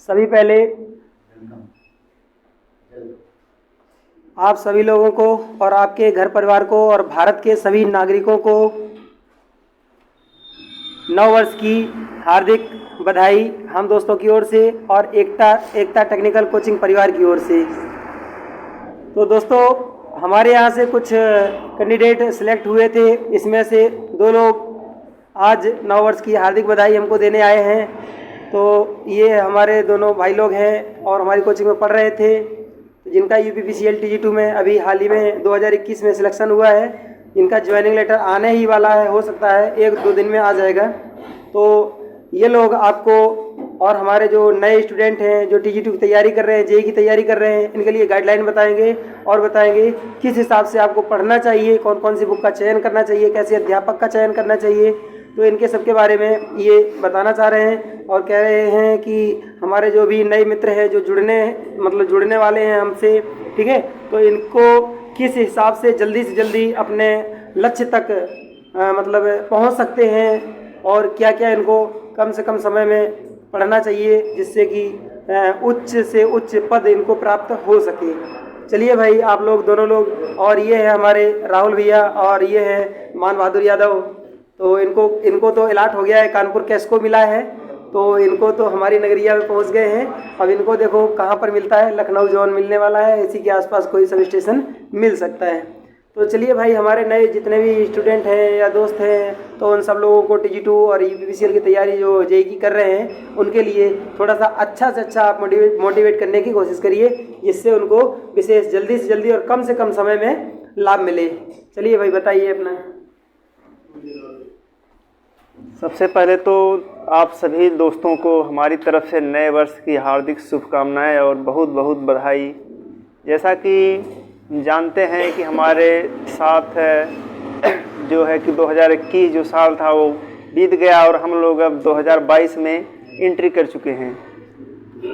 सभी पहले आप सभी लोगों को और आपके घर परिवार को और भारत के सभी नागरिकों को नव वर्ष की हार्दिक बधाई हम दोस्तों की ओर से और एकता टेक्निकल कोचिंग परिवार की ओर से। तो दोस्तों, हमारे यहाँ से कुछ कैंडिडेट सिलेक्ट हुए थे, इसमें से 2 लोग आज नव वर्ष की हार्दिक बधाई हमको देने आए हैं। तो ये हमारे दोनों भाई लोग हैं और हमारी कोचिंग में पढ़ रहे थे, जिनका UPPCL TG2 में अभी हाल ही में 2021 में सिलेक्शन हुआ है। इनका ज्वाइनिंग लेटर आने ही वाला है, हो सकता है 1-2 दिन में आ जाएगा। तो ये लोग आपको और हमारे जो नए स्टूडेंट हैं जो TG2 की तैयारी कर रहे हैं, JEE की तैयारी कर रहे हैं, इनके लिए गाइडलाइन बताएंगे और बताएंगे किस हिसाब से आपको पढ़ना चाहिए, कौन कौन सी बुक का चयन करना चाहिए, कैसे अध्यापक का चयन करना चाहिए। तो इनके सबके बारे में ये बताना चाह रहे हैं और कह रहे हैं कि हमारे जो भी नए मित्र हैं जो जुड़ने वाले हैं हमसे, ठीक है, तो इनको किस हिसाब से जल्दी अपने लक्ष्य तक पहुंच सकते हैं और क्या क्या इनको कम से कम समय में पढ़ना चाहिए जिससे कि उच्च से उच्च पद इनको प्राप्त हो सके। चलिए भाई, आप लोग दोनों लोग, और ये है हमारे राहुल भैया और ये है मान बहादुर यादव। तो इनको तो अलॉट हो गया है, कानपुर कैस्को मिला है, तो इनको तो हमारी नगरिया में पहुंच गए हैं। अब इनको देखो कहाँ पर मिलता है, लखनऊ जोन मिलने वाला है, इसी के आसपास कोई सब स्टेशन मिल सकता है। तो चलिए भाई, हमारे नए जितने भी स्टूडेंट हैं या दोस्त हैं, तो उन सब लोगों को TG2 और UPPCL की तैयारी जो JEE की कर रहे हैं, उनके लिए थोड़ा सा अच्छा से अच्छा आप मोटिवेट करने की कोशिश करिए, जिससे उनको विशेष जल्दी से जल्दी और कम से कम समय में लाभ मिले। चलिए भाई, बताइए अपना। सबसे पहले तो आप सभी दोस्तों को हमारी तरफ से नए वर्ष की हार्दिक शुभकामनाएं और बहुत बहुत बधाई। जैसा कि जानते हैं कि हमारे साथ जो है कि 2021 जो साल था वो बीत गया और हम लोग अब 2022 में एंट्री कर चुके हैं।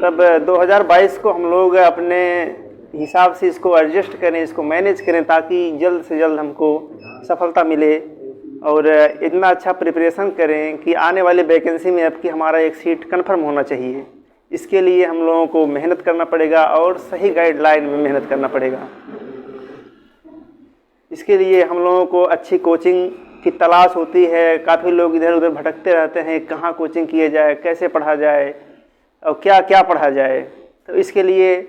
तब 2022 को हम लोग अपने हिसाब से इसको एडजस्ट करें, इसको मैनेज करें, ताकि जल्द से जल्द हमको सफलता मिले और इतना अच्छा प्रिपरेशन करें कि आने वाले वैकेंसी में अब कि हमारा एक सीट कन्फर्म होना चाहिए। इसके लिए हम लोगों को मेहनत करना पड़ेगा और सही गाइडलाइन में मेहनत करना पड़ेगा। इसके लिए हम लोगों को अच्छी कोचिंग की तलाश होती है। काफ़ी लोग इधर उधर भटकते रहते हैं, कहाँ कोचिंग किए जाए, कैसे पढ़ा जाए और क्या क्या पढ़ा जाए। तो इसके लिए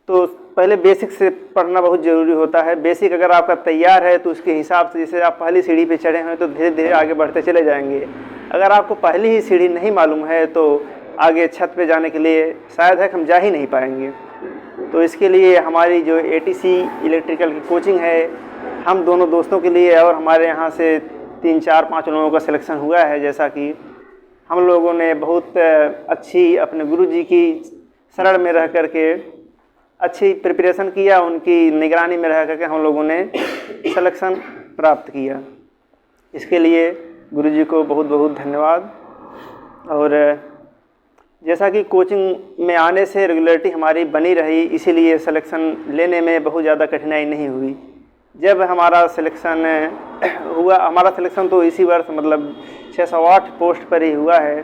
तो पहले बेसिक से पढ़ना बहुत ज़रूरी होता है। बेसिक अगर आपका तैयार है तो उसके हिसाब से, जैसे आप पहली सीढ़ी पे चढ़े हैं तो धीरे धीरे आगे बढ़ते चले जाएंगे। अगर आपको पहली ही सीढ़ी नहीं मालूम है तो आगे छत पे जाने के लिए शायद है हम जा ही नहीं पाएंगे। तो इसके लिए हमारी जो ATC इलेक्ट्रिकल की कोचिंग है, हम दोनों दोस्तों के लिए और हमारे यहाँ से 3-4-5 लोगों का सिलेक्शन हुआ है। जैसा कि हम लोगों ने बहुत अच्छी अपने गुरुजी की शरण में रह करके अच्छी प्रिपरेशन किया, उनकी निगरानी में रह करके हम लोगों ने सिलेक्शन प्राप्त किया। इसके लिए गुरुजी को बहुत बहुत धन्यवाद। और जैसा कि कोचिंग में आने से रेगुलरिटी हमारी बनी रही, इसीलिए सिलेक्शन लेने में बहुत ज़्यादा कठिनाई नहीं हुई। जब हमारा सिलेक्शन हुआ, हमारा सिलेक्शन तो इसी वर्ष 608 पोस्ट पर ही हुआ है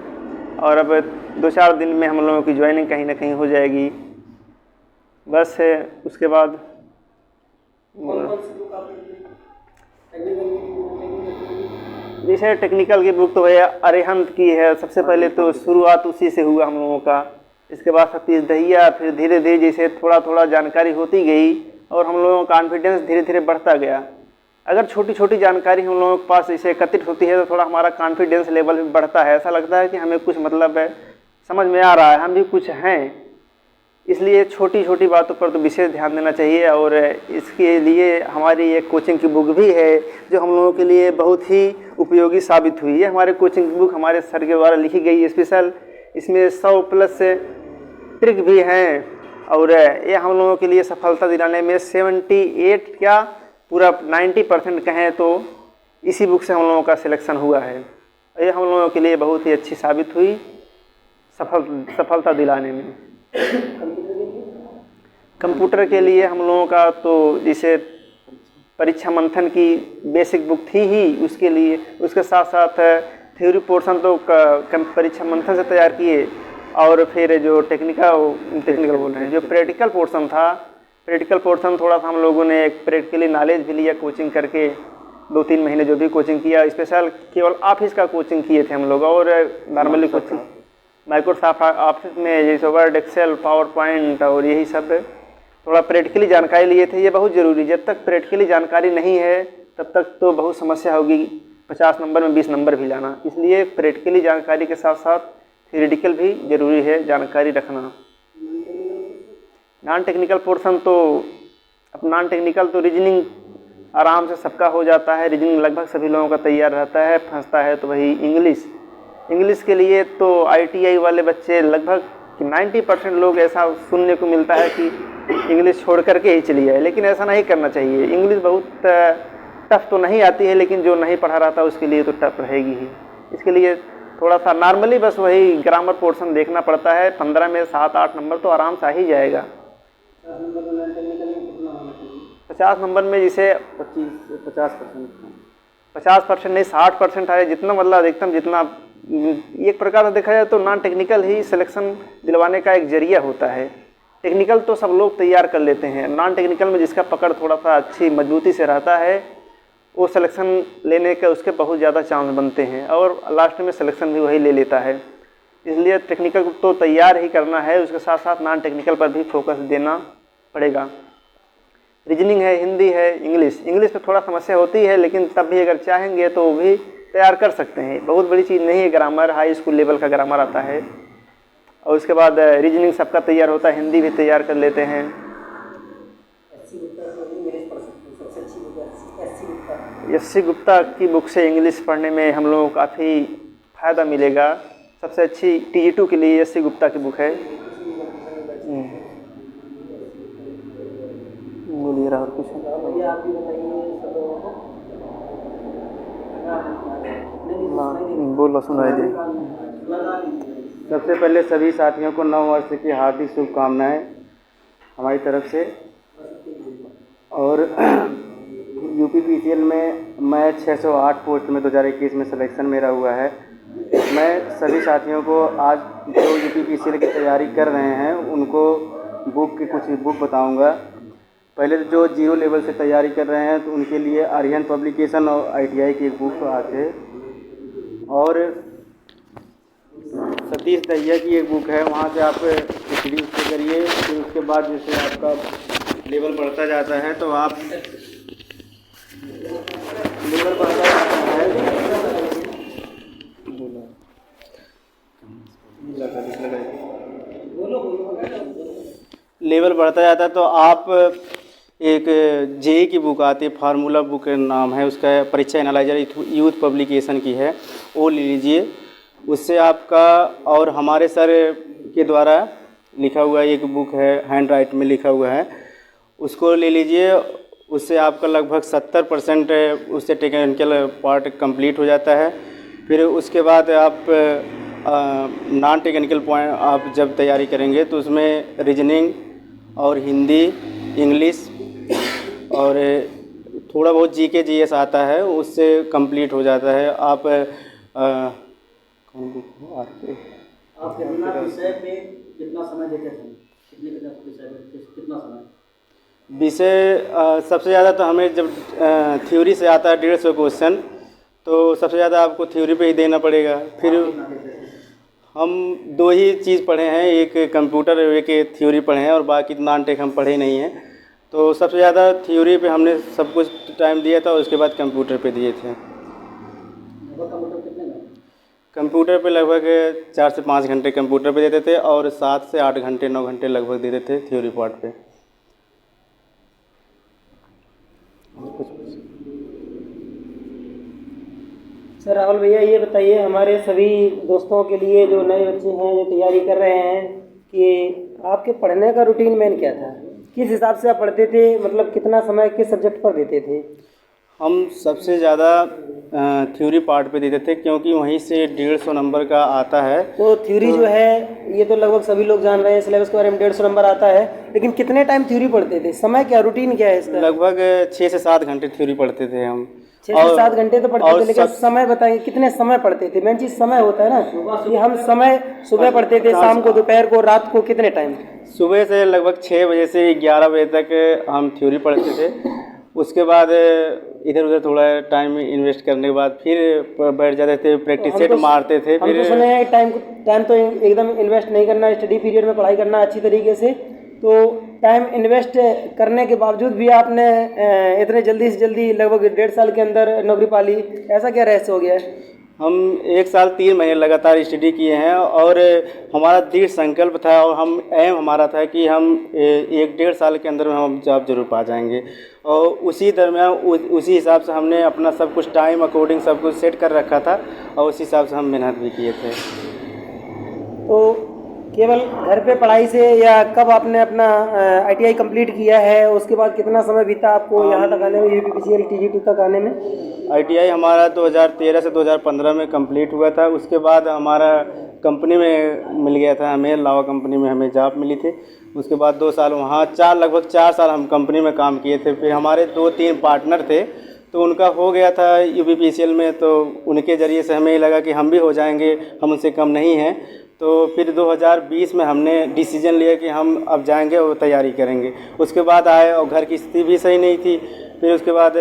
और अब 2-4 दिन में हम लोगों की ज्वाइनिंग कहीं ना कहीं हो जाएगी। बस है उसके बाद जैसे टेक्निकल की बुक तो है अरिहंत की है। सबसे पहले तो शुरुआत उसी से हुआ हम लोगों का। इसके बाद सतीश दहिया, फिर धीरे धीरे जैसे थोड़ा थोड़ा जानकारी होती गई और हम लोगों का कॉन्फिडेंस धीरे धीरे बढ़ता गया। अगर छोटी छोटी जानकारी हम लोगों के पास इसे एकत्रित होती है तो थोड़ा हमारा कॉन्फिडेंस लेवल भी बढ़ता है। ऐसा लगता है कि हमें कुछ है, समझ में आ रहा है, हम भी कुछ हैं। इसलिए छोटी छोटी बातों पर तो विशेष ध्यान देना चाहिए। और इसके लिए हमारी एक कोचिंग की बुक भी है जो हम लोगों के लिए बहुत ही उपयोगी साबित हुई है। हमारे कोचिंग की बुक हमारे सर के द्वारा लिखी गई स्पेशल, इसमें 100+ ट्रिक भी हैं और ये हम लोगों के लिए सफलता दिलाने में 78 क्या पूरा 90% कहें तो इसी बुक से हम लोगों का सिलेक्शन हुआ है। ये हम लोगों के लिए बहुत ही अच्छी साबित हुई सफलता दिलाने में। कंप्यूटर के लिए हम लोगों का तो जैसे परीक्षा मंथन की बेसिक बुक थी ही, उसके लिए उसके साथ साथ थ्योरी पोर्शन तो परीक्षा मंथन से तैयार किए। और फिर जो टेक्निकल बोल रहे हैं, जो प्रैक्टिकल पोर्शन था, प्रैक्टिकल पोर्शन थोड़ा सा हम लोगों ने एक प्रैक्टिकली नॉलेज भी लिया कोचिंग करके। 2-3 महीने जो भी कोचिंग किया, स्पेशल केवल ऑफिस का कोचिंग किए थे हम लोग, और नॉर्मली कोचिंग माइक्रोसॉफ्ट ऑफिस में जैसे वर्ड, एक्सेल, पावर पॉइंट और यही सब थोड़ा प्रैक्टिकली जानकारी लिए थे। ये बहुत ज़रूरी, जब तक प्रैक्टिकली जानकारी नहीं है तब तक तो बहुत समस्या होगी 50 नंबर में 20 नंबर भी लाना। इसलिए प्रैक्टिकली जानकारी के साथ साथ थ्योरेटिकल भी ज़रूरी है जानकारी रखना। नॉन टेक्निकल पोर्शन तो, अब नॉन टेक्निकल तो रीजनिंग आराम से सबका हो जाता है, रीजनिंग लगभग सभी लोगों का तैयार रहता है। फंसता है तो वही इंग्लिश के लिए तो ITI वाले बच्चे लगभग 90% लोग ऐसा सुनने को मिलता है कि इंग्लिश छोड़ करके ही चली जाए, लेकिन ऐसा नहीं करना चाहिए। इंग्लिश बहुत टफ तो नहीं आती है, लेकिन जो नहीं पढ़ा रहा था उसके लिए तो टफ रहेगी ही। इसके लिए थोड़ा सा नॉर्मली बस वही ग्रामर पोर्शन देखना पड़ता है। 15 में 7-8 नंबर तो आराम से आ ही जाएगा। 50 नंबर में जिसे 50% नहीं 60% आए, जितना मतलब अधिकतम जितना, एक प्रकार से देखा जाए तो नॉन टेक्निकल ही सिलेक्शन दिलवाने का एक जरिया होता है। टेक्निकल तो सब लोग तैयार कर लेते हैं, नॉन टेक्निकल में जिसका पकड़ थोड़ा सा अच्छी मजबूती से रहता है वो सिलेक्शन लेने के उसके बहुत ज़्यादा चांस बनते हैं, और लास्ट में सिलेक्शन भी वही ले लेता है। इसलिए टेक्निकल तो तैयार ही करना है, उसके साथ साथ नॉन टेक्निकल पर भी फोकस देना पड़ेगा। रीजनिंग है, हिंदी है, इंग्लिश में थोड़ा समस्या होती है, लेकिन तब भी अगर चाहेंगे तो भी तैयार कर सकते हैं। बहुत बड़ी चीज़ नहीं है, ग्रामर हाई स्कूल लेवल का ग्रामर आता है, और उसके बाद रीजनिंग सबका तैयार होता है, हिंदी भी तैयार कर लेते हैं। SC गुप्ता की बुक से इंग्लिश पढ़ने में हम लोगों को काफ़ी फ़ायदा मिलेगा। सबसे अच्छी TG2 के लिए SC गुप्ता की बुक है। बोलिए और कुछ बोलो, सुनाई दे। सबसे पहले सभी साथियों को नव वर्ष की हार्दिक शुभकामनाएं हमारी तरफ से। और UPPCL में मैं 608 पोस्ट में 2021 में सिलेक्शन मेरा हुआ है। मैं सभी साथियों को आज जो UPPCL की तैयारी कर रहे हैं उनको कुछ बुक बताऊंगा। पहले जो 0 लेवल से तैयारी कर रहे हैं तो उनके लिए आर्यन पब्लिकेशन और ITI की एक बुक आते, और सतीश दहिया की एक बुक है, वहाँ से आप स्टडी उससे करिए। फिर उसके बाद जैसे आपका लेवल बढ़ता जाता है तो आप लेवल बढ़ता जाता है लेवल बढ़ता जाता है तो आप एक JEE की बुक आती है, फार्मूला बुक नाम है उसका, परीक्षा एनालाइजर यूथ पब्लिकेशन की है, वो ले लीजिए। उससे आपका, और हमारे सर के द्वारा लिखा हुआ एक बुक है, हैंड राइट में लिखा हुआ है, उसको ले लीजिए। उससे आपका लगभग 70% उससे टेक्निकल पार्ट कंप्लीट हो जाता है। फिर उसके बाद आप नॉन टेक्निकल पॉइंट आप जब तैयारी करेंगे तो उसमें रीजनिंग और हिंदी, इंग्लिश और थोड़ा बहुत GK GS आता है, उससे कंप्लीट हो जाता है। आप कितना विषय पे कितना समय देते थे? कितना समय? विषय सबसे ज़्यादा तो हमें जब थ्योरी से आता है 150 क्वेश्चन, तो सबसे ज़्यादा आपको थ्योरी पे ही देना पड़ेगा। फिर हम 2 ही चीज़ पढ़े हैं, एक कंप्यूटर और एक थ्योरी पढ़े हैं, और बाकी नॉन टेक हम पढ़े नहीं हैं। तो सबसे ज़्यादा थ्योरी पे हमने सब कुछ टाइम दिया था, उसके बाद कंप्यूटर पे दिए थे। कंप्यूटर पे लगभग 4 से 5 घंटे कंप्यूटर पे देते थे, और 7 से 8 घंटे 9 घंटे लगभग देते थे थ्योरी पार्ट पे। सर राहुल भैया, ये बताइए हमारे सभी दोस्तों के लिए जो नए बच्चे हैं जो तैयारी कर रहे हैं, कि आपके पढ़ने का रूटीन मेन क्या था? किस हिसाब से आप पढ़ते थे? मतलब कितना समय किस सब्जेक्ट पर देते थे? हम सबसे ज़्यादा थ्योरी पार्ट पे देते थे, क्योंकि वहीं से 150 नंबर का आता है। तो थ्योरी जो है ये तो लगभग सभी लोग जान रहे हैं, सिलेबस के बारे में 150 नंबर आता है, लेकिन कितने टाइम थ्योरी पढ़ते थे? समय क्या, रूटीन क्या है इसका? लगभग 6 से 7 घंटे थ्योरी पढ़ते थे हम। 6 से 7 घंटे तो पढ़ते थे, लेकिन समय बताइए कितने समय पढ़ते थे? मेन चीज समय होता है ना, कि हम समय सुबह पढ़ते थे, शाम को, दोपहर को, रात को, कितने टाइम? सुबह से लगभग 6 बजे से 11 बजे तक हम थ्योरी पढ़ते थे। उसके बाद इधर उधर थोड़ा टाइम इन्वेस्ट करने के बाद फिर बैठ जाते थे, प्रैक्टिस सेट मारते थे। हम तो सुने हैं टाइम तो एकदम इन्वेस्ट नहीं करना, स्टडी पीरियड में पढ़ाई करना अच्छी तरीके से। तो टाइम इन्वेस्ट करने के बावजूद भी आपने इतने जल्दी से जल्दी लगभग 1.5 साल के अंदर नौकरी पा ली, ऐसा क्या रहस्य हो गया है? हम 1 साल 3 महीने लगातार स्टडी किए हैं और हमारा दृढ़ संकल्प था और हमारा था कि हम 1-1.5 साल के अंदर में हम जॉब जरूर पा जाएंगे। और उसी दरमियान उसी हिसाब से हमने अपना सब कुछ टाइम अकॉर्डिंग सब कुछ सेट कर रखा था और उसी हिसाब से हम मेहनत भी किए थे। तो केवल घर पे पढ़ाई से, या कब आपने अपना ITI कंप्लीट किया है, उसके बाद कितना समय बीता आपको यहाँ तक आने में, UPPCL TG2 तक आने में? ITI हमारा 2013 से 2015 में कंप्लीट हुआ था। उसके बाद हमारा कंपनी में मिल गया था, हमें लावा कंपनी में हमें जॉब मिली थी। उसके बाद 2 साल वहाँ लगभग 4 साल हम कंपनी में काम किए थे। फिर हमारे 2-3 पार्टनर थे तो उनका हो गया था UPPCL में, तो उनके ज़रिए से हमें लगा कि हम भी हो जाएंगे, हम उनसे कम नहीं हैं। तो फिर 2020 में हमने डिसीजन लिया कि हम अब जाएंगे और तैयारी करेंगे। उसके बाद आए और घर की स्थिति भी सही नहीं थी। फिर उसके बाद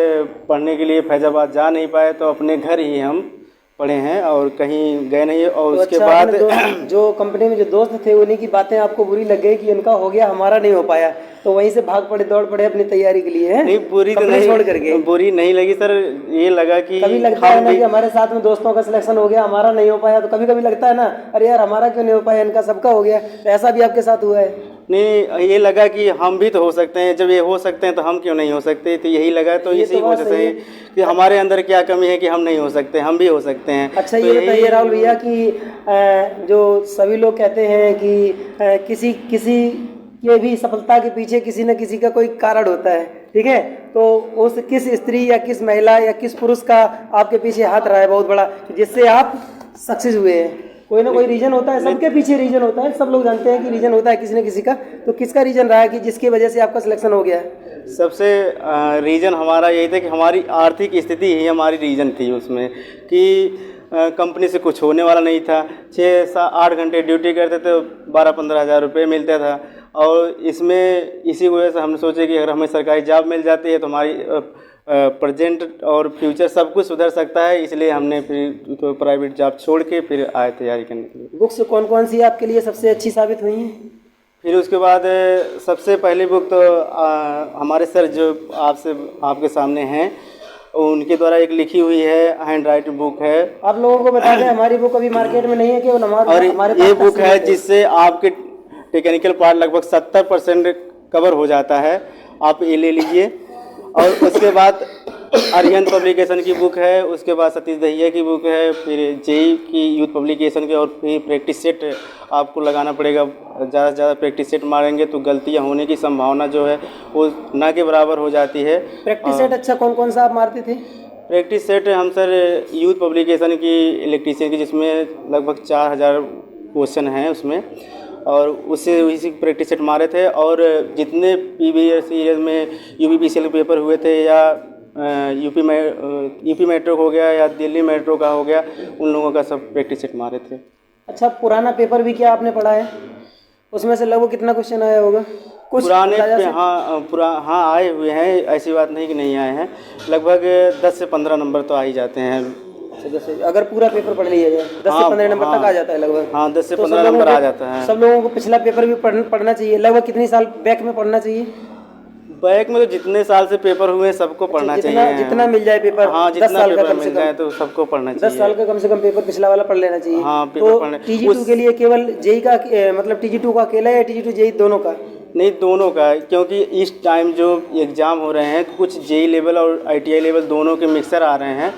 पढ़ने के लिए फैज़ाबाद जा नहीं पाए, तो अपने घर ही हम पढ़े हैं और कहीं गए नहीं। और तो उसके अच्छा, बाद जो कंपनी में जो दोस्त थे उन्हीं की बातें आपको बुरी लग गई कि उनका हो गया, हमारा नहीं हो पाया, तो वहीं से भाग पड़े, दौड़ पड़े अपनी तैयारी के लिए? नहीं, बुरी तो नहीं, छोड़ करके बुरी नहीं लगी सर। ये लगा कि कभी लगता है ना कि हमारे साथ में दोस्तों का सिलेक्शन हो गया, हमारा नहीं हो पाया, तो कभी कभी लगता है ना, अरे यार हमारा क्यों नहीं हो पाया, इनका सबका हो गया। तो ऐसा भी आपके साथ हुआ है? नहीं, ये लगा कि हम भी तो हो सकते हैं, जब ये हो सकते हैं तो हम क्यों नहीं हो सकते, तो यही लगा। तो इसी वजह से कि हमारे अंदर क्या कमी है कि हम नहीं हो सकते, हम भी हो सकते हैं। अच्छा, ये बताइए राहुल भैया कि जो सभी लोग कहते हैं कि किसी के भी सफलता के पीछे किसी न किसी का कोई कारण होता है, ठीक है? तो उस किस स्त्री या किस महिला या किस पुरुष का आपके पीछे हाथ रहा है बहुत बड़ा, जिससे आप सक्सेस हुए हैं? कोई ना कोई रीजन होता है, सबके पीछे रीजन होता है, सब लोग जानते हैं कि रीजन होता है किसी न किसी का। तो किसका रीजन रहा है कि जिसकी वजह से आपका सिलेक्शन हो गया है? सबसे रीज़न हमारा यही था कि हमारी आर्थिक स्थिति ही हमारी रीज़न थी उसमें, कि कंपनी से कुछ होने वाला नहीं था। 6-8 घंटे ड्यूटी करते थे, 12-15 हज़ार रुपये मिलता था। और इसमें इसी वजह से हमने सोचे कि अगर हमें सरकारी जॉब मिल जाती है तो हमारी प्रेजेंट और फ्यूचर सब कुछ सुधर सकता है। इसलिए हमने फिर तो प्राइवेट जॉब छोड़ के फिर आए तैयारी करने के लिए। बुक्स कौन कौन सी आपके लिए सबसे अच्छी साबित हुई हैं? फिर उसके बाद सबसे पहली बुक तो हमारे सर जो आपके सामने हैं, उनके द्वारा एक लिखी हुई है, हैंड राइट बुक है। आप लोगों को बता दें, हमारी बुक अभी मार्केट में नहीं है, केवल हमारे ये बुक है जिससे आपके टेक्निकल पार्ट लगभग 70% कवर हो जाता है। आप ये ले लीजिए। और उसके बाद अरिहंत पब्लिकेशन की बुक है, उसके बाद सतीश दहिया की बुक है, फिर जेई की यूथ पब्लिकेशन की, और फिर प्रैक्टिस सेट आपको लगाना पड़ेगा। ज़्यादा से ज़्यादा प्रैक्टिस सेट मारेंगे तो गलतियां होने की संभावना जो है वो ना के बराबर हो जाती है। प्रैक्टिस सेट अच्छा कौन कौन सा आप मारते थे? प्रैक्टिस सेट हम सर यूथ पब्लिकेशन की, इलेक्ट्रीशियन की, जिसमें लगभग 4000 क्वेश्चन हैं उसमें, और उससे इसी प्रैक्टिस सेट मारे थे। और जितने प्रीवियस ईयर में UPPCL पेपर हुए थे, या यूपी मेट्रो हो गया या दिल्ली मेट्रो का हो गया, उन लोगों का सब प्रैक्टिस सेट मारे थे। अच्छा, पुराना पेपर भी क्या आपने पढ़ा है? उसमें से लगभग कितना क्वेश्चन आया होगा? कुछ पुराने पे हाँ आए हुए हैं, ऐसी बात नहीं कि नहीं आए हैं। लगभग 10 से 15 नंबर तो आ ही जाते हैं। अगर पूरा पेपर पढ़ लिया जाए 10 से 15 नंबर तक आ जाता है लगभग। हाँ, 10 से 15 नंबर आ जाता है। सब लोगों को पिछला पेपर भी पढ़ना चाहिए। लगभग कितनी साल बैक में पढ़ना चाहिए? बैक में तो जितने साल से पेपर हुए सबको पढ़ना चाहिए। जितना मिल जाए पेपर, हाँ, 10 साल का कम से कम, तो सबको पढ़ना चाहिए। 10 साल का कम से कम पेपर पिछला वाला पढ़ लेना चाहिए। हाँ, तो TG2 के लिए केवल जेई का मतलब TG2 का अकेला या TG2 जेई दोनों का? नहीं, दोनों का, क्योंकि इस टाइम जो एग्ज़ाम हो रहे हैं कुछ जेई लेवल और ITI लेवल दोनों के मिक्सर आ रहे हैं,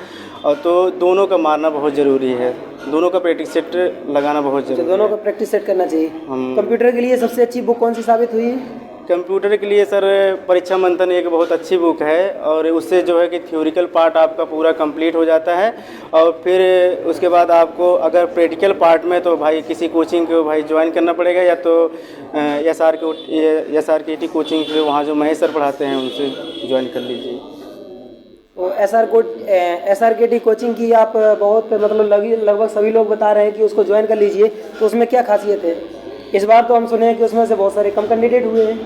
और तो दोनों का मारना बहुत ज़रूरी है। दोनों का प्रैक्टिस सेट लगाना बहुत ज़रूरी है। दोनों का प्रैक्टिस सेट करना चाहिए। कंप्यूटर के लिए सबसे अच्छी बुक कौन सी साबित हुई है? कंप्यूटर के लिए सर परीक्षा मंथन एक बहुत अच्छी बुक है, और उससे जो है कि थ्योरिकल पार्ट आपका पूरा कंप्लीट हो जाता है। और फिर उसके बाद आपको अगर प्रैक्टिकल पार्ट में तो भाई किसी कोचिंग को भाई ज्वाइन करना पड़ेगा, या तो SRKT कोचिंग के वहाँ जो महेश सर पढ़ाते हैं उनसे ज्वाइन कर लीजिए। तो SRKT कोचिंग की आप बहुत मतलब लगभग सभी लोग बता रहे हैं कि उसको ज्वाइन कर लीजिए, तो उसमें क्या खासियत है? इस बार तो हम सुने हैं कि उसमें से बहुत सारे कम कैंडिडेट हुए हैं।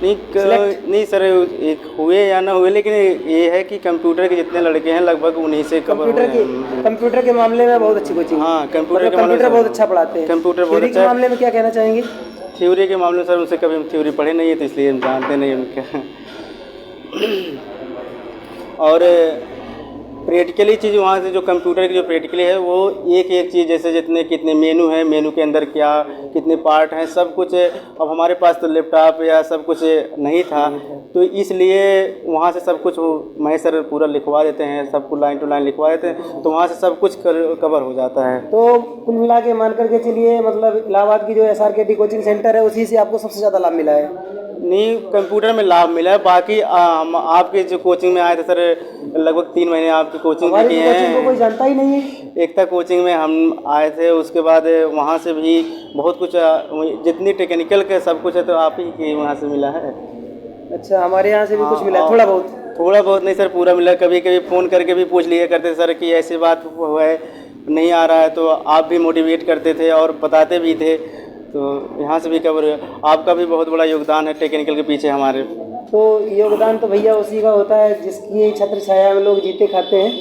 नहीं सर, एक हुए या ना हुए, लेकिन ये है कि कंप्यूटर के जितने लड़के हैं लगभग उन्हीं से कवर हुए हैं। कंप्यूटर के मामले में बहुत अच्छी कोचिंग। हाँ, कंप्यूटर बहुत अच्छा पढ़ाते हैं। कंप्यूटर बहुत थ्योरी के मामले में क्या कहना चाहेंगे? थ्योरी के मामले में सर उनसे कभी हम थ्योरी पढ़े नहीं है, तो इसलिए हम जानते नहीं उनका। और प्रैक्टिकली चीज़ वहाँ से जो कंप्यूटर की जो प्रैक्टिकली है वो एक एक चीज़, जैसे जितने कितने मेनू है, मेनू के अंदर क्या कितने पार्ट हैं, सब कुछ। अब हमारे पास तो लैपटॉप या सब कुछ नहीं था, तो इसलिए वहाँ से सब कुछ मैं सर पूरा लिखवा देते हैं, सबको लाइन टू लाइन लिखवा देते हैं, तो वहाँ से सब कुछ कवर हो जाता है। तो कुल मिला के मान करके चलिए, मतलब इलाहाबाद की जो SRKT कोचिंग सेंटर है उसी से आपको सबसे ज़्यादा लाभ मिला है? नहीं, कंप्यूटर में लाभ मिला है। बाकी हम आपके जो कोचिंग में आए थे सर, लगभग 3 महीने आपकी कोचिंग की हमारी कोचिंग को कोई जानता ही नहीं है। एकता कोचिंग में हम आए थे, उसके बाद वहाँ से भी बहुत कुछ, जितनी टेक्निकल के सब कुछ है तो आप ही की वहाँ से मिला है। अच्छा, हमारे यहाँ से भी कुछ मिला है? थोड़ा बहुत नहीं सर, पूरा मिला। कभी कभी फ़ोन करके भी पूछ लिया करते सर कि ऐसी बात हुआ है, नहीं आ रहा है, तो आप भी मोटिवेट करते थे और बताते भी थे, तो यहाँ से भी कवर हुआ। आपका भी बहुत बड़ा योगदान है टेक्निकल के पीछे हमारे। तो योगदान तो भैया उसी का होता है जिसकी छत्र छाया में लोग जीते खाते हैं,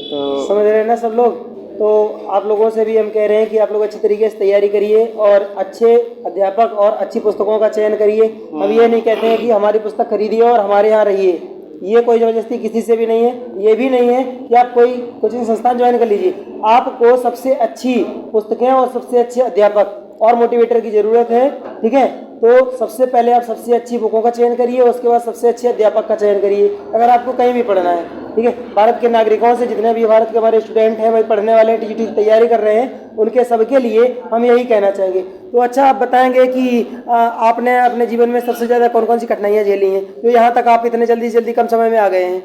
तो समझ रहे हैं ना सब लोग। तो आप लोगों से भी हम कह रहे हैं कि आप लोग अच्छी तरीके से तैयारी करिए और अच्छे अध्यापक और अच्छी पुस्तकों का चयन करिए। अब ये नहीं कहते हैं कि हमारी पुस्तक खरीदिए और हमारे यहाँ रहिए, ये कोई ज़बरदस्ती किसी से भी नहीं है। ये भी नहीं है कि आप कोई कोचिंग संस्थान ज्वाइन कर लीजिए। आपको सबसे अच्छी पुस्तकें और सबसे अच्छे अध्यापक और मोटिवेटर की ज़रूरत है, ठीक है? तो सबसे पहले आप सबसे अच्छी बुकों का चयन करिए, उसके बाद सबसे अच्छे अध्यापक का चयन करिए अगर आपको कहीं भी पढ़ना है, ठीक है? भारत के नागरिकों से जितने भी भारत के हमारे स्टूडेंट हैं, वही पढ़ने वाले हैं, TGT की तैयारी कर रहे हैं, उनके सबके लिए हम यही कहना चाहेंगे। तो अच्छा, आप बताएंगे कि आपने अपने जीवन में सबसे ज़्यादा कौन कौन सी कठिनाइयाँ झेली हैं जो यहाँ तक आप इतने जल्दी कम समय में आ गए हैं?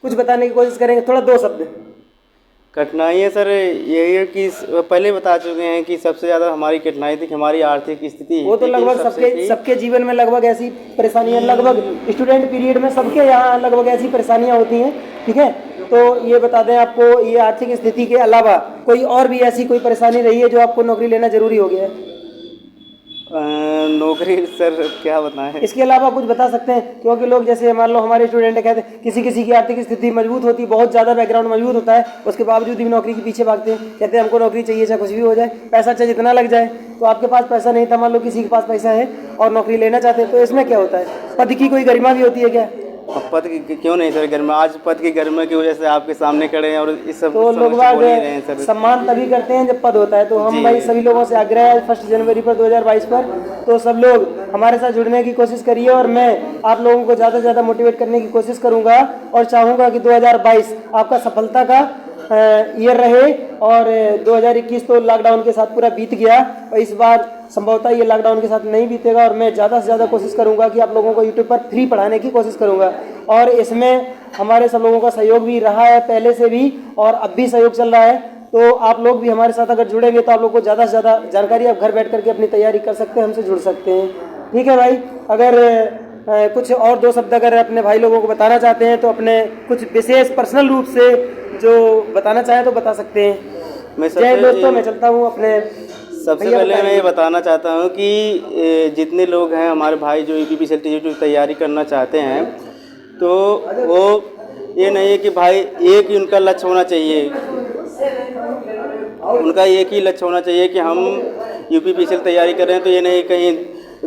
कुछ बताने की कोशिश करेंगे, थोड़ा 2 शब्द। कठिनाइयाँ सर यही है कि पहले बता चुके हैं कि सबसे ज़्यादा हमारी कठिनाई थी कि हमारी आर्थिक स्थिति। वो तो लगभग सबके जीवन में लगभग ऐसी परेशानियाँ, लगभग स्टूडेंट पीरियड में सबके यहाँ लगभग ऐसी परेशानियाँ होती हैं, ठीक है? तो ये बता दें आपको, ये आर्थिक स्थिति के अलावा कोई और भी ऐसी कोई परेशानी रही है जो आपको नौकरी लेना जरूरी हो गया है? नौकरी सर क्या बताएं, इसके अलावा कुछ बता सकते हैं? क्योंकि लोग जैसे मान लो हमारे स्टूडेंट कहते हैं किसी की आर्थिक स्थिति मजबूत होती है, बहुत ज़्यादा बैकग्राउंड मजबूत होता है, उसके बावजूद भी नौकरी के पीछे भागते हैं, कहते हैं हमको नौकरी चाहिए चाहे कुछ भी हो जाए, पैसा चाहे जितना लग जाए। तो आपके पास पैसा नहीं था, मान लो किसी के पास पैसा है और नौकरी लेना चाहते हैं, तो इसमें क्या होता है? पद की कोई गरिमा भी होती है क्या? पद की क्यों नहीं सर गरिमा, आज पद की गरिमा की वजह से आपके सामने खड़े हैं और इस सब तो लोग सम्मान तभी करते हैं जब पद होता है। तो हम भाई सभी लोगों से आग्रह है 1 जनवरी पर 2022 पर, तो सब लोग हमारे साथ जुड़ने की कोशिश करिए और मैं आप लोगों को ज़्यादा से ज़्यादा मोटिवेट करने की कोशिश करूँगा और चाहूँगा कि 2022 आपका सफलता का ईयर रहे। और 2021 तो लॉकडाउन के साथ पूरा बीत गया और इस बार संभवतः ये लॉकडाउन के साथ नहीं बीतेगा और मैं ज़्यादा से ज़्यादा कोशिश करूँगा कि आप लोगों को यूट्यूब पर फ्री पढ़ाने की कोशिश करूँगा। और इसमें हमारे सब लोगों का सहयोग भी रहा है पहले से भी और अब भी सहयोग चल रहा है। तो आप लोग भी हमारे साथ अगर जुड़ेंगे तो आप लोग को ज़्यादा से ज़्यादा जानकारी आप घर बैठ करके अपनी तैयारी कर सकते हैं, हमसे जुड़ सकते हैं, ठीक है भाई? अगर कुछ और 2 शब्द अगर अपने भाई लोगों को बताना चाहते हैं तो अपने कुछ विशेष पर्सनल रूप से जो बताना चाहें तो बता सकते हैं। जय दोस्तों, मैं चलता हूँ अपने। सबसे पहले मैं ये बताना चाहता हूँ कि जितने लोग हैं हमारे भाई जो UPPCL TGT की तैयारी करना चाहते हैं, तो वो ये नहीं है कि भाई एक ही उनका लक्ष्य होना चाहिए, उनका एक ही लक्ष्य होना चाहिए कि हम UPPCL तैयारी कर रहे हैं, तो ये नहीं कहीं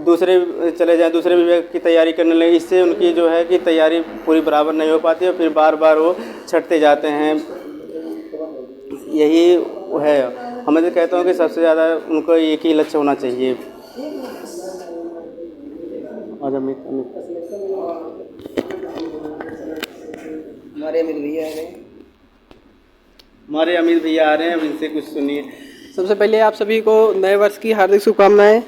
दूसरे चले जाएं, दूसरे विभाग की तैयारी करने लगे। इससे उनकी जो है कि तैयारी पूरी बराबर नहीं हो पाती है, फिर बार बार वो छटते जाते हैं। यही है, हमें तो कहता हूँ कि सबसे ज़्यादा उनको एक ही लक्ष्य होना चाहिए। और हमारे अमित भैया आ रहे हैं, हमारे अमित भैया आ रहे हैं, अब इनसे कुछ सुनिए। सबसे पहले आप सभी को नए वर्ष की हार्दिक शुभकामनाएं।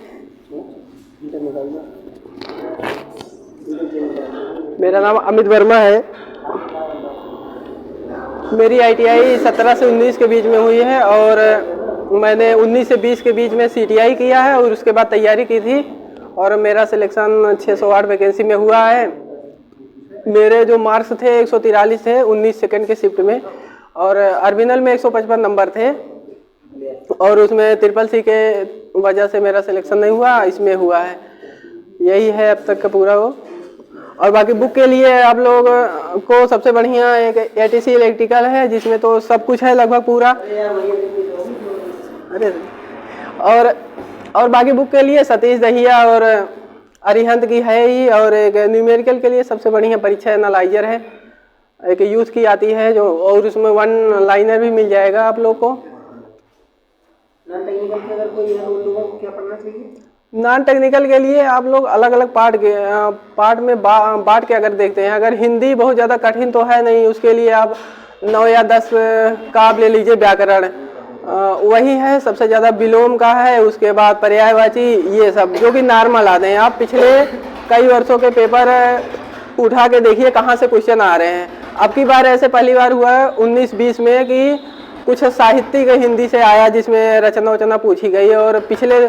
मेरा नाम अमित वर्मा है। मेरी ITI 17 से 19 के बीच में हुई है और मैंने 19 से 20 के बीच में CTI किया है और उसके बाद तैयारी की थी और मेरा सिलेक्शन 608 वैकेंसी में हुआ है। मेरे जो मार्क्स थे 143 थे 19 सेकंड के शिफ्ट में, और अर्बिनल में 155 नंबर थे, और उसमें CCC के वजह से मेरा सिलेक्शन नहीं हुआ, इसमें हुआ है। यही है अब तक का पूरा वो। और बाकी बुक के लिए आप लोग को सबसे बढ़िया एक ATC इलेक्ट्रिकल है, जिसमें तो सब कुछ है लगभग पूरा। अरे और बाकी बुक के लिए सतीश दहिया और अरिहंत की है ही। और एक न्यूमेरिकल के लिए सबसे बढ़िया परीक्षा एनालाइजर है, एक यूथ की आती है जो, और उसमें 1 लाइनर भी मिल जाएगा आप लोग को। नॉन टेक्निकल के अगर कोई है तो उन लोगों को क्या पढ़ना चाहिए? नॉन टेक्निकल के लिए आप लोग अलग अलग पार्ट में बांट के अगर देखते हैं, अगर हिंदी बहुत ज़्यादा कठिन तो है नहीं, उसके लिए आप 9 या 10 का आप ले लीजिए व्याकरण, वही है सबसे ज़्यादा। विलोम का है, उसके बाद पर्यायवाची, ये सब जो कि नॉर्मल आते हैं। आप पिछले कई वर्षों के पेपर उठा के देखिए कहाँ से क्वेश्चन आ रहे हैं। अब की बार ऐसे पहली बार हुआ है 19-20 में कि कुछ साहित्यिक हिंदी से आया, जिसमें रचना वचना पूछी गई, और पिछले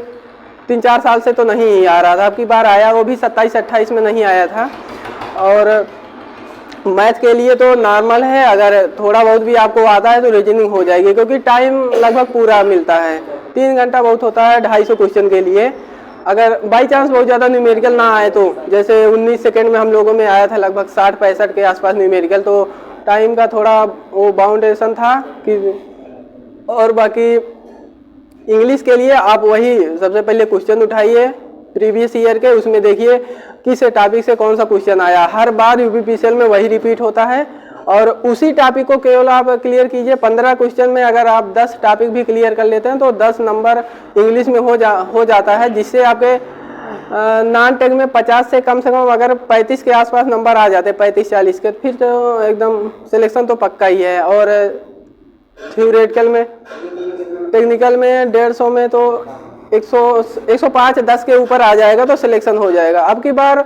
3-4 साल से तो नहीं आ रहा था। अब की बार आया, वो भी 27-28 में नहीं आया था। और मैथ के लिए तो नॉर्मल है, अगर थोड़ा बहुत भी आपको आता है तो रीजनिंग हो जाएगी, क्योंकि टाइम लगभग पूरा मिलता है। 3 घंटा बहुत होता है 250 क्वेश्चन के लिए। अगर बाई चांस बहुत ज़्यादा न्यूमेरिकल ना आए तो, जैसे 19 सेकंड में हम लोगों में आया था लगभग 60-65 के आसपास न्यूमेरिकल, तो टाइम का थोड़ा वो बाउंडेशन था कि। और बाकी इंग्लिश के लिए आप वही सबसे पहले क्वेश्चन उठाइए प्रीवियस ईयर के, उसमें देखिए किस टॉपिक से कौन सा क्वेश्चन आया। हर बार यूपीपीसीएल में वही रिपीट होता है, और उसी टॉपिक को केवल आप क्लियर कीजिए। 15 क्वेश्चन में अगर आप 10 टॉपिक भी क्लियर कर लेते हैं तो 10 नंबर इंग्लिश में हो जाता है, जिससे आपके नॉन टेक में 50 से कम अगर 35 के आसपास नंबर आ जाते, 35-40 के, फिर तो एकदम सिलेक्शन तो पक्का ही है। और थ्योरेटिकल में, टेक्निकल में 150 में तो 105-10 के ऊपर आ जाएगा तो सिलेक्शन हो जाएगा। अब की बार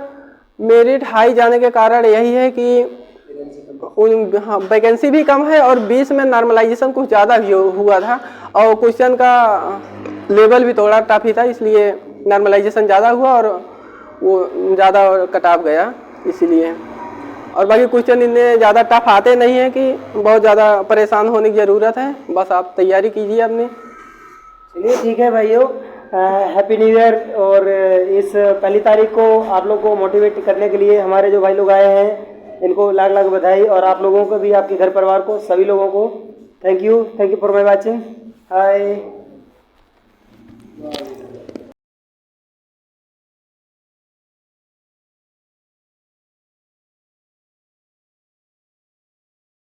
मेरिट हाई जाने के कारण यही है कि वैकेंसी भी कम है, और 20 में नॉर्मलाइजेशन कुछ ज़्यादा भी हुआ था, और क्वेश्चन का लेवल भी थोड़ा टफ ही था, इसलिए नॉर्मलाइजेशन ज़्यादा हुआ और वो ज़्यादा कट ऑफ गया इसीलिए। और बाकी क्वेश्चन इतने ज़्यादा टफ आते नहीं हैं कि बहुत ज़्यादा परेशान होने की ज़रूरत है, बस आप तैयारी कीजिए अपनी। चलिए ठीक है भाइयों, हैप्पी न्यू ईयर। और इस 1 तारीख को आप लोग को मोटिवेट करने के लिए हमारे जो भाई लोग आए हैं, इनको लाख लाख बधाई, और आप लोगों को भी, आपके घर परिवार को, सभी लोगों को thank you for my watching. Hi.